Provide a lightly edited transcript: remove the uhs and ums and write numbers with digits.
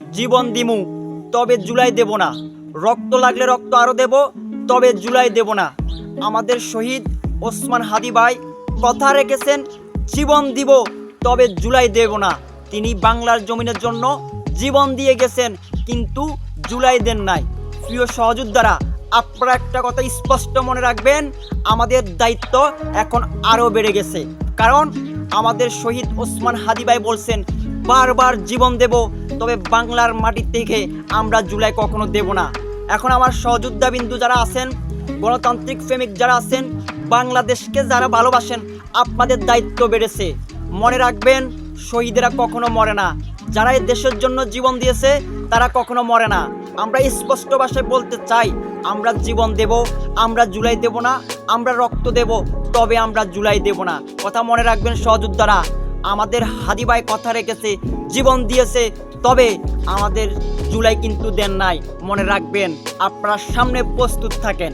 জীবন দিমু তবে জুলাই দেব না, রক্ত লাগলে রক্ত আরো দেব, তবে জুলাই দেব না। আমাদের শহীদ ওসমান হাদি ভাই কথা রেখেছেন, জীবন দিব তবে জুলাই দেব না। তিনি বাংলার জমিনের জন্য জীবন দিয়ে গেছেন, কিন্তু জুলাই দেন নাই। প্রিয় সহযোদ্ধারা, আপনারা একটা কথা স্পষ্ট মনে রাখবেন, আমাদের দায়িত্ব এখন আরও বেড়ে গেছে। কারণ আমাদের শহীদ ওসমান হাদি ভাই বলছেন, বারবার জীবন দেব, তবে বাংলার মাটি থেকে আমরা জুলাই কখনো দেব না। এখন আমার সহযোদ্ধা বিন্দু যারা আছেন, গণতান্ত্রিক প্রেমিক যারা আছেন, বাংলাদেশকে যারা ভালোবাসেন, আপনাদের দায়িত্ব বেড়েছে। মনে রাখবেন, শহীদেরা কখনো মরে না। যারা এই দেশের জন্য জীবন দিয়েছে তারা কখনো মরে না। আমরা স্পষ্ট ভাষায় বলতে চাই, আমরা জীবন দেব, আমরা জুলাই দেব না। আমরা রক্ত দেব, তবে আমরা জুলাই দেব না। কথা মনে রাখবেন সহযোদ্ধারা, আমাদের হাদি ভাই কথা রেখেছে, জীবন দিয়েছে, তবে আমাদের জুলাই কিন্তু দেন নাই। মনে রাখবেন, আপনারা সামনে প্রস্তুত থাকেন।